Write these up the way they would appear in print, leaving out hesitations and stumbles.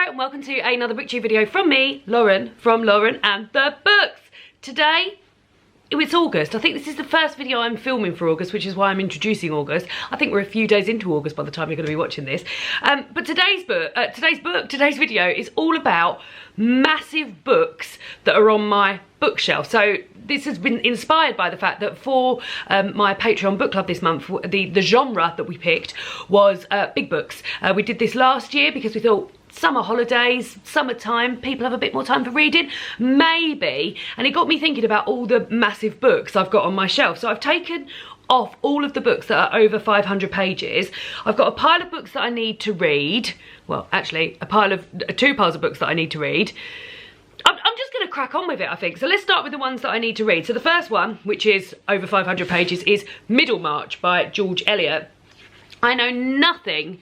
and welcome to another BookTube video from me, Lauren, from Lauren and the Books. Today, it's August. I think this is the first video I'm filming for August, which is why I'm introducing August. I think we're a few days into August by the time you're going to be watching this. But today's video is all about massive books that are on my bookshelf. So this has been inspired by the fact that for my Patreon book club this month, the genre that we picked was big books. We did this last year because we thought summer holidays, summertime, people have a bit more time for reading, maybe. And it got me thinking about all the massive books I've got on my shelf. So I've taken off all of the books that are over 500 pages. I've got a pile of books that I need to read. Well, actually, two piles of books that I need to read. I'm just going to crack on with it, I think. So let's start with the ones that I need to read. So the first one, which is over 500 pages, is Middlemarch by George Eliot. I know nothing,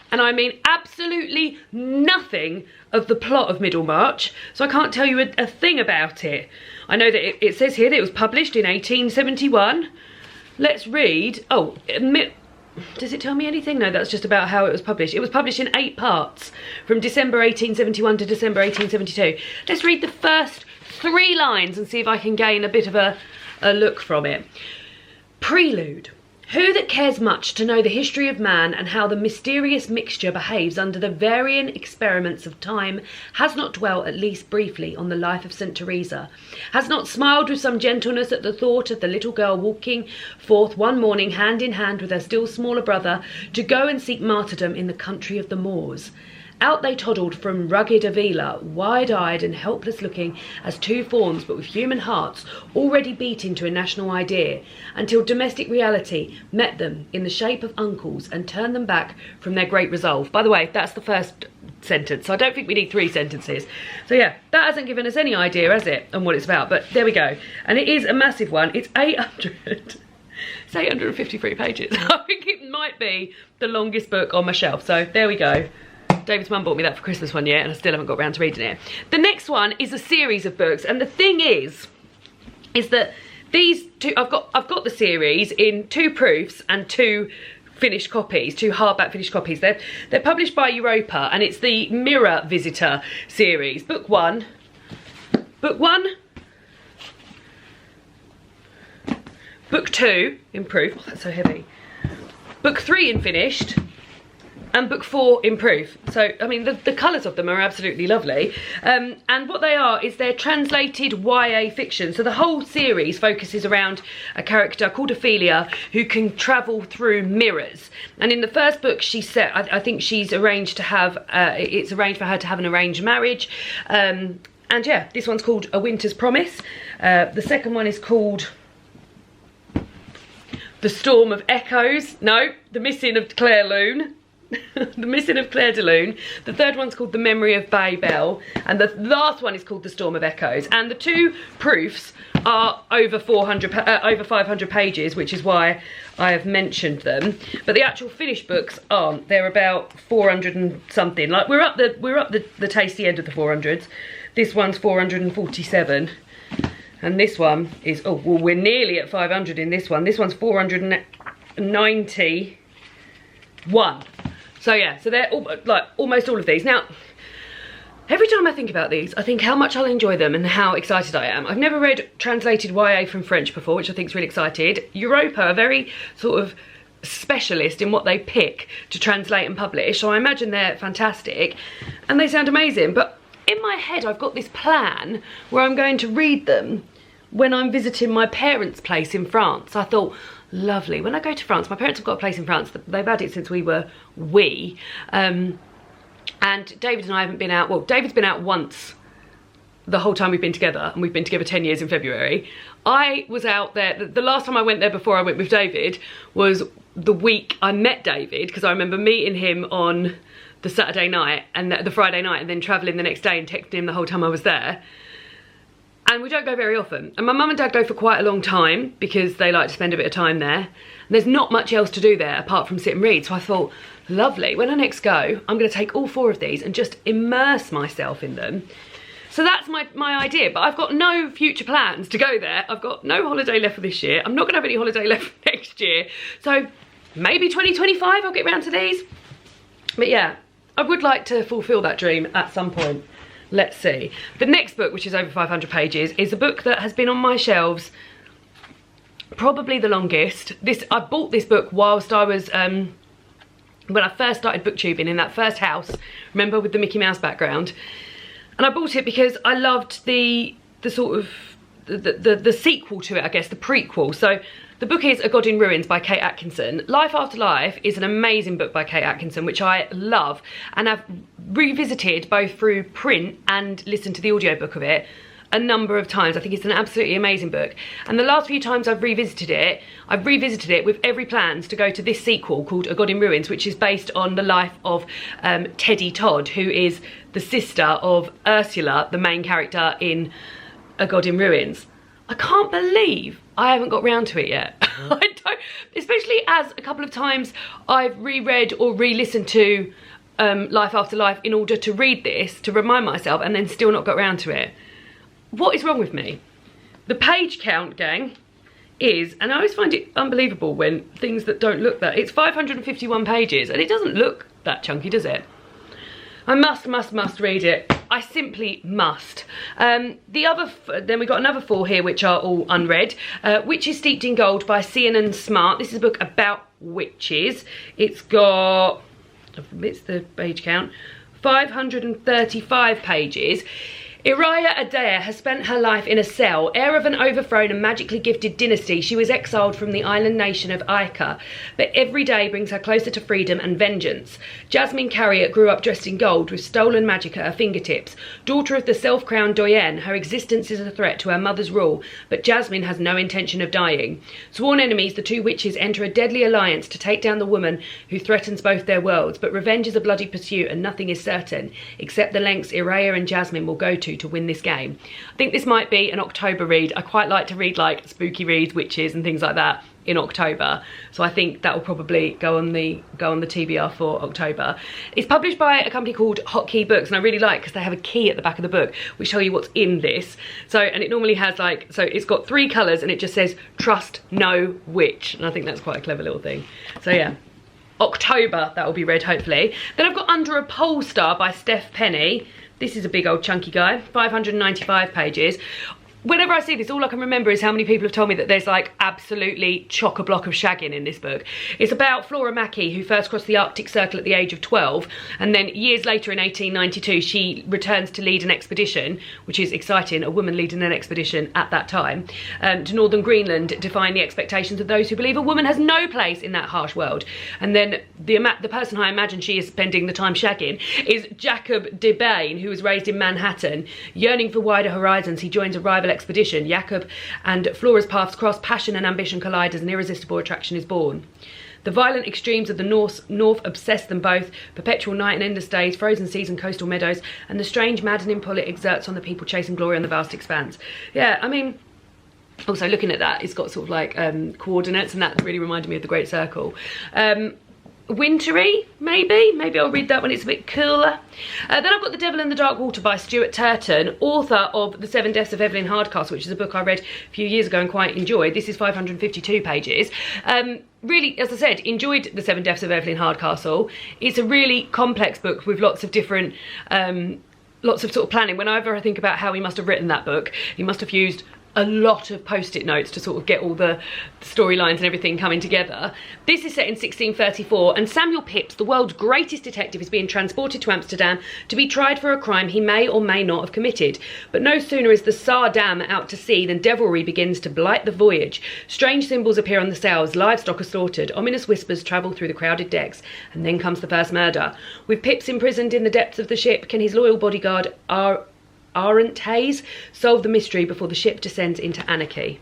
and I mean absolutely nothing, of the plot of Middlemarch, so I can't tell you a thing about it. I know that it says here that it was published in 1871. Let's read. Oh, does it tell me anything? No, that's just about how it was published. It was published in 8 parts from December 1871 to December 1872. Let's read the first 3 lines and see if I can gain a bit of a look from it. Prelude. Who that cares much to know the history of man and how the mysterious mixture behaves under the varying experiments of time has not dwelt at least briefly on the life of St. Teresa, has not smiled with some gentleness at the thought of the little girl walking forth one morning hand in hand with her still smaller brother to go and seek martyrdom in the country of the Moors. Out they toddled from rugged Avila, wide-eyed and helpless-looking as 2 fawns, but with human hearts already beating to a national idea, until domestic reality met them in the shape of uncles and turned them back from their great resolve. By the way, that's the first sentence, so I don't think we need 3 sentences. So yeah, that hasn't given us any idea, has it, on what it's about, but there we go. And it is a massive one. It's 853 pages. I think it might be the longest book on my shelf, so there we go. David's mum bought me that for Christmas one year and I still haven't got around to reading it. The next one is a series of books, and the thing is that these two, I've got the series in 2 proofs and 2 finished copies, 2 hardback finished copies. They're published by Europa, and it's the Mirror Visitor series. Book 1, Book 2 in proof. Oh, that's so heavy. Book 3 in finished. And book 4 in proof. So, I mean, the colours of them are absolutely lovely. And what they are is they're translated YA fiction. So the whole series focuses around a character called Ophelia who can travel through mirrors. And in the first book, I think she's arranged to have, it's arranged for her to have an arranged marriage. And yeah, this one's called A Winter's Promise. The second one is called The Storm of Echoes. No, The Missing of Clairdelune. The Missing of Clairdelune. The third one's called The Memory of Babel, and the last one is called The Storm of Echoes. And the 2 proofs are over 500 pages, which is why I have mentioned them. But the actual finished books aren't. They're about 400 and something. Like we're up the tasty end of the 400s. This one's 447, and this one is, oh well, we're nearly at 500 in this one. This one's 491. So yeah, so they're almost all of these. Now, every time I think about these, I think how much I'll enjoy them and how excited I am. I've never read translated YA from French before, which I think is really excited. Europa are very sort of specialist in what they pick to translate and publish, so I imagine they're fantastic and they sound amazing. But in my head, I've got this plan where I'm going to read them when I'm visiting my parents' place in France. I thought, lovely, when I go to France, my parents have got a place in France, they've had it since we were wee, and David and I haven't been out. Well, David's been out once the whole time we've been together, and we've been together 10 years in February. I was out there, the last time I went there before I went with David was the week I met David, because I remember meeting him on the Saturday night and the Friday night, and then travelling the next day and texting him the whole time I was there. And we don't go very often. And my mum and dad go for quite a long time because they like to spend a bit of time there. And there's not much else to do there apart from sit and read. So I thought, lovely, when I next go, I'm going to take all 4 of these and just immerse myself in them. So that's my idea. But I've got no future plans to go there. I've got no holiday left for this year. I'm not going to have any holiday left for next year. So maybe 2025 I'll get round to these. But yeah, I would like to fulfill that dream at some point. Let's see. The next book, which is over 500 pages, is a book that has been on my shelves probably the longest. I bought this book whilst I was, when I first started booktubing in that first house, remember, with the Mickey Mouse background. And I bought it because I loved the sort of, the sequel to it, I guess, the prequel. So the book is A God in Ruins by Kate Atkinson. Life After Life is an amazing book by Kate Atkinson, which I love, and I've revisited both through print and listened to the audiobook of it a number of times. I think it's an absolutely amazing book. And the last few times I've revisited it with every plans to go to this sequel called A God in Ruins, which is based on the life of Teddy Todd, who is the sister of Ursula, the main character in A God in Ruins. I can't believe I haven't got round to it yet. I don't, especially as a couple of times I've reread or re-listened to Life After Life in order to read this, to remind myself, and then still not got round to it. What is wrong with me? The page count, gang, is, and I always find it unbelievable when things that don't look that, it's 551 pages, and it doesn't look that chunky, does it? I must read it. I simply must. Then we've got another 4 here which are all unread. Witches Steeped in Gold by Cian Smart. This is a book about witches. It's got, it's the page count, 535 pages. Eyre Adair has spent her life in a cell, heir of an overthrown and magically gifted dynasty. She was exiled from the island nation of Eyre, but every day brings her closer to freedom and vengeance. Jasmine Carriot grew up dressed in gold with stolen magic at her fingertips. Daughter of the self-crowned Doyenne, her existence is a threat to her mother's rule, but Jasmine has no intention of dying. Sworn enemies, the 2 witches enter a deadly alliance to take down the woman who threatens both their worlds, but revenge is a bloody pursuit and nothing is certain, except the lengths Eyre and Jasmine will go to win this game. I think this might be an October read. I quite like to read like spooky reads, witches and things like that in October, so I think that will probably go on the TBR for October. It's published by a company called Hotkey Books, and I really like because they have a key at the back of the book which tell you what's in this. So, and it normally has like, so it's got 3 colours and it just says trust no witch, and I think that's quite a clever little thing. So yeah, October that will be read hopefully. Then I've got Under a Pole Star by Steph Penny. This is a big old chunky guy, 595 pages. Whenever I see this, all I can remember is how many people have told me that there's like absolutely chock-a-block of shagging in this book. It's about Flora Mackey, who first crossed the Arctic Circle at the age of 12, and then years later in 1892 she returns to lead an expedition, which is exciting, a woman leading an expedition at that time, to northern Greenland, defying the expectations of those who believe a woman has no place in that harsh world. And then the person I imagine she is spending the time shagging is Jacob de Bain, who was raised in Manhattan. Yearning for wider horizons, he joins a rival expedition. Jacob and Flora's paths cross, passion and ambition collide as an irresistible attraction is born. The violent extremes of the north obsess them both, perpetual night and endless days, frozen seas and coastal meadows, and the strange maddening pull it exerts on the people chasing glory on the vast expanse. Yeah, I mean, also looking at that, it's got sort of like coordinates, and that really reminded me of the Great Circle. Wintry, maybe I'll read that when it's a bit cooler. Then I've got The Devil in the Dark Water by Stuart Turton, author of The 7 Deaths of Evelyn Hardcastle, which is a book I read a few years ago and quite enjoyed. This is 552 pages. Really, as I said, enjoyed The 7 Deaths of Evelyn Hardcastle. It's a really complex book with lots of different, lots of sort of planning. Whenever I think about how he must have written that book, he must have used a lot of post-it notes to sort of get all the storylines and everything coming together. This is set in 1634, and Samuel Pepys, the world's greatest detective, is being transported to Amsterdam to be tried for a crime he may or may not have committed. But no sooner is the Saar Dam out to sea than devilry begins to blight the voyage. Strange symbols appear on the sails, livestock are slaughtered, ominous whispers travel through the crowded decks, and then comes the first murder. With Pepys imprisoned in the depths of the ship, can his loyal bodyguard Arent Hayes solve the mystery before the ship descends into anarchy?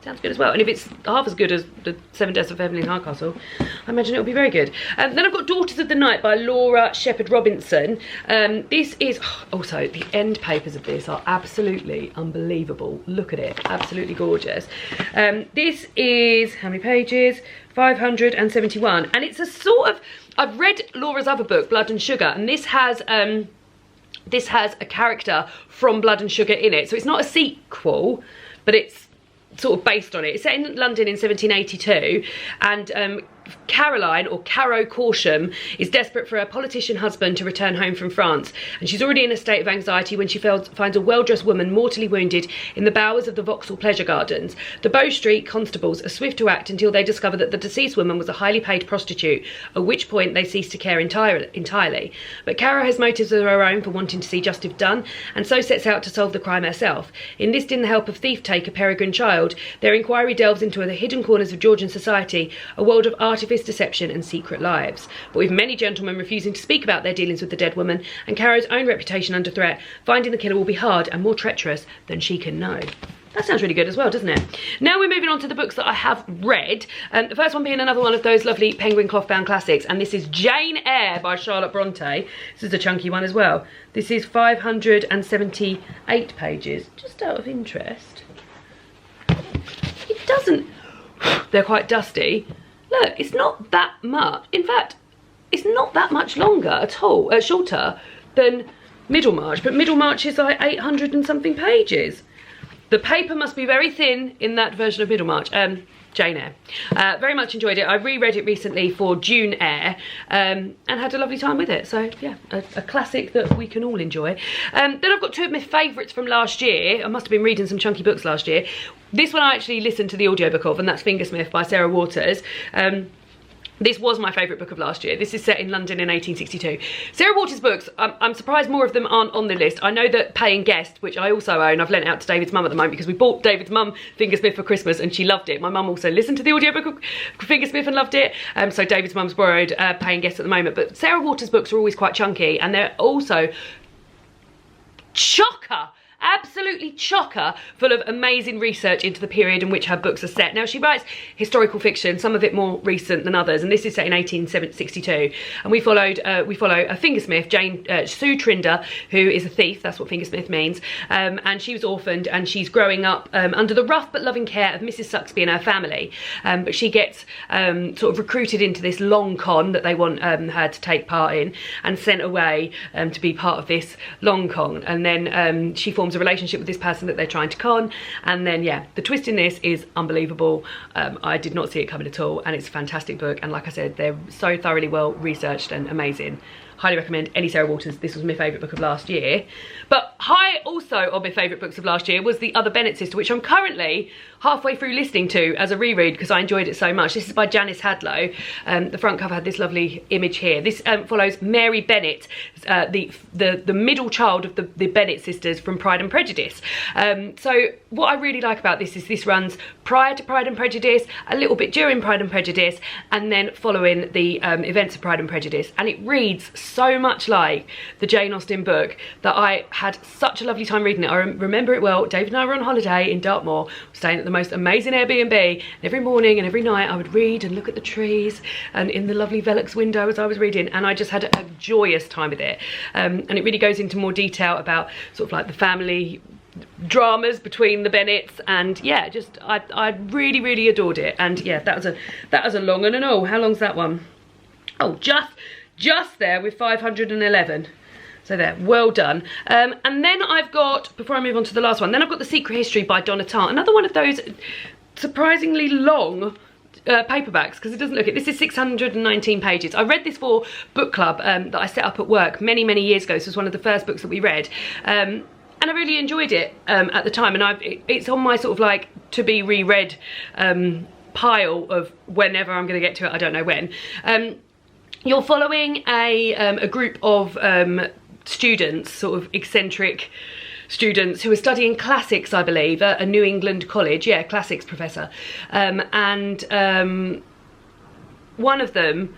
Sounds good as well. And if it's half as good as The 7 Deaths of Evelyn Hardcastle, I imagine it'll be very good. Then I've got Daughters of the Night by Laura Shepherd Robinson. This is, also the end papers of this are absolutely unbelievable. Look at it, absolutely gorgeous. This is, how many pages? 571. And it's a sort of, I've read Laura's other book, Blood and Sugar, and this has a character from Blood and Sugar in it. So it's not a sequel, but it's sort of based on it. It's set in London in 1782, and Caroline, or Caro Corsham, is desperate for her politician husband to return home from France, and she's already in a state of anxiety when she finds a well-dressed woman mortally wounded in the bowers of the Vauxhall Pleasure Gardens. The Bow Street constables are swift to act until they discover that the deceased woman was a highly paid prostitute, at which point they cease to care entirely. But Caro has motives of her own for wanting to see justice done, and so sets out to solve the crime herself. Enlisting the help of thief-taker Peregrine Child, their inquiry delves into the hidden corners of Georgian society, a world of artifice, deception and secret lives. But with many gentlemen refusing to speak about their dealings with the dead woman, and Caro's own reputation under threat, finding the killer will be hard and more treacherous than she can know. That sounds really good as well, doesn't it? Now we're moving on to the books that I have read. The first one being another one of those lovely penguin cloth-bound classics, and this is Jane Eyre by Charlotte Bronte. This is a chunky one as well. This is 578 pages. Just out of interest, it doesn't... They're quite dusty. Look, it's not that much. In fact, it's not that much longer at all, shorter than Middlemarch, but Middlemarch is like 800 and something pages. The paper must be very thin in that version of Middlemarch. Jane Eyre. Very much enjoyed it. I reread it recently for June Eyre and had a lovely time with it. So yeah, a classic that we can all enjoy. Then I've got two of my favourites from last year. I must have been reading some chunky books last year. This one I actually listened to the audiobook of, and that's Fingersmith by Sarah Waters. This was my favourite book of last year. This is set in London in 1862. Sarah Waters' books, I'm surprised more of them aren't on the list. I know that Paying Guest, which I also own, I've lent out to David's mum at the moment because we bought David's mum Fingersmith for Christmas and she loved it. My mum also listened to the audiobook of Fingersmith and loved it. So David's mum's borrowed Paying Guest at the moment. But Sarah Waters' books are always quite chunky, and they're also chocker. Absolutely chocker, full of amazing research into the period in which her books are set. Now, she writes historical fiction, some of it more recent than others, and this is set in 1862. And we follow a Fingersmith, Sue Trinder, who is a thief. That's what Fingersmith means. And she was orphaned, and she's growing up under the rough but loving care of Mrs. Suxby and her family. But she gets sort of recruited into this long con that they want her to take part in, and sent away to be part of this long con. And then she forms a relationship with this person that they're trying to con, and then yeah, the twist in this is unbelievable. I did not see it coming at all, and it's a fantastic book, and like I said, they're so thoroughly well researched and amazing. Highly recommend any Sarah Waters. This was my favourite book of last year. But high also on my favourite books of last year was The Other Bennet Sister, which I'm currently halfway through listening to as a reread because I enjoyed it so much. This is by Janice Hadlow. The front cover had this lovely image here. This follows Mary Bennet, the middle child of the Bennet sisters from Pride and Prejudice. So what I really like about this is this runs prior to Pride and Prejudice, a little bit during Pride and Prejudice, and then following the events of Pride and Prejudice. And it reads so much like the Jane Austen book that I had such a lovely time reading it. I remember it well. David and I were on holiday in Dartmoor, staying at the most amazing Airbnb, and every morning and every night I would read and look at the trees and in the lovely Velux window as I was reading, and I just had a joyous time with it. And it really goes into more detail about sort of like the family dramas between the Bennets, and yeah, just I really adored it. And yeah, that was a long one. And oh, how long's that one? Oh, just there with 511. So there, well done. And then I've got, before I move on to the last one, then I've got The Secret History by Donna Tartt, another one of those surprisingly long paperbacks, because it doesn't look it. This is 619 pages. I read this for book club that I set up at work many years ago. This was one of the first books that we read. And I really enjoyed it at the time, and it's on my sort of like to be reread pile of whenever I'm going to get to it. I don't know when. You're following a group of students, sort of eccentric students who are studying classics, I believe, at a New England college. Yeah, classics professor. And one of them,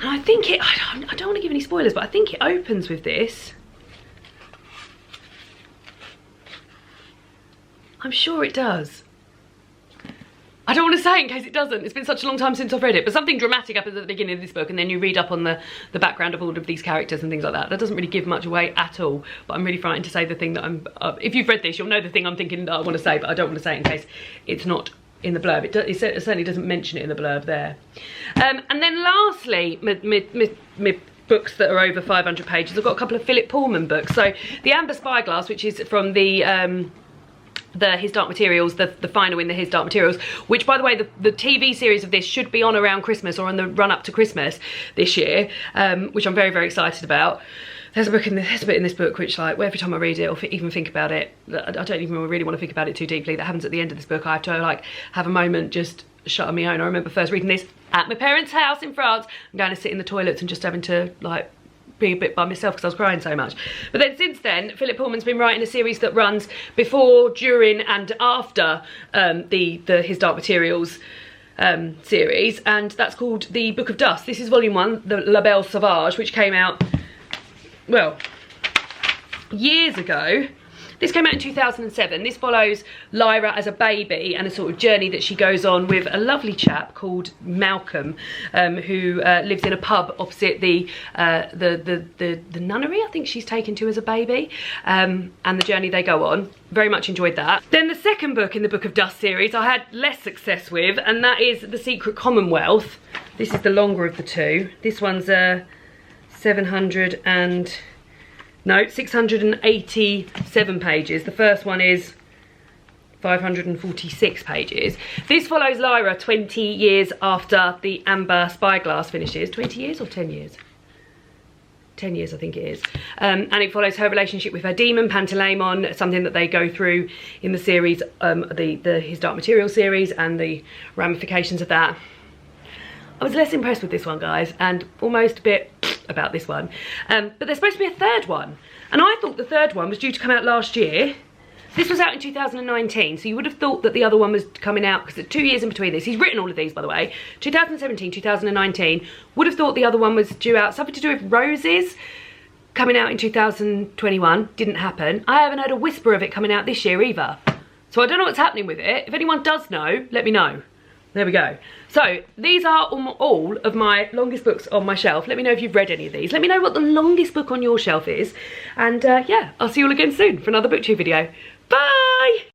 and I think I don't want to give any spoilers, but I think it opens with this. I'm sure it does. I don't want to say in case it doesn't. It's been such a long time since I've read it, but something dramatic happens at the beginning of this book, and then you read up on the background of all of these characters and things like that. That doesn't really give much away at all, but I'm really frightened to say the thing that I'm... if you've read this, you'll know the thing I'm thinking that I want to say, but I don't want to say it in case it's not in the blurb. It certainly doesn't mention it in the blurb there. And then lastly, my books that are over 500 pages, I've got a couple of Philip Pullman books. So the Amber Spyglass, which is from the the His Dark Materials, the final in the His Dark Materials, which, by the way, the TV series of this should be on around Christmas or on the run up to Christmas this year, which I'm very, very excited about. There's a bit in this book which, like, every time I read it or even think about it, I don't even really want to think about it too deeply. That happens at the end of this book. I have to, like, have a moment just shut on my own. I remember first reading this at my parents' house in France. I'm going to sit in the toilets and just having to, like, be a bit by myself because I was crying so much. But then since then, Philip Pullman's been writing a series that runs before, during and after the His Dark Materials series, and that's called The Book of Dust. This is volume 1, the La Belle Sauvage, which came out, well, years ago. This came out in 2007. This follows Lyra as a baby and a sort of journey that she goes on with a lovely chap called Malcolm, who lives in a pub opposite the nunnery I think she's taken to as a baby, and the journey they go on. Very much enjoyed that. Then the second book in the Book of Dust series I had less success with, and that is The Secret Commonwealth. This is the longer of the two. This one's 687 pages. The first one is 546 pages. This follows Lyra 20 years after the Amber Spyglass finishes. 20 years or 10 years? 10 years I think it is. And it follows her relationship with her demon, Pantalaimon, something that they go through in the series, the His Dark Materials series, and the ramifications of that. I was less impressed with this one, guys, and almost a bit about this one. But there's supposed to be a third one, and I thought the third one was due to come out last year. This was out in 2019, so you would have thought that the other one was coming out, because there's 2 years in between this. He's written all of these, by the way. 2017, 2019. Would have thought the other one was due out. Something to do with roses, coming out in 2021. Didn't happen. I haven't heard a whisper of it coming out this year either. So I don't know what's happening with it. If anyone does know, let me know. There we go. So these are all of my longest books on my shelf. Let me know if you've read any of these. Let me know what the longest book on your shelf is. And yeah, I'll see you all again soon for another BookTube video. Bye!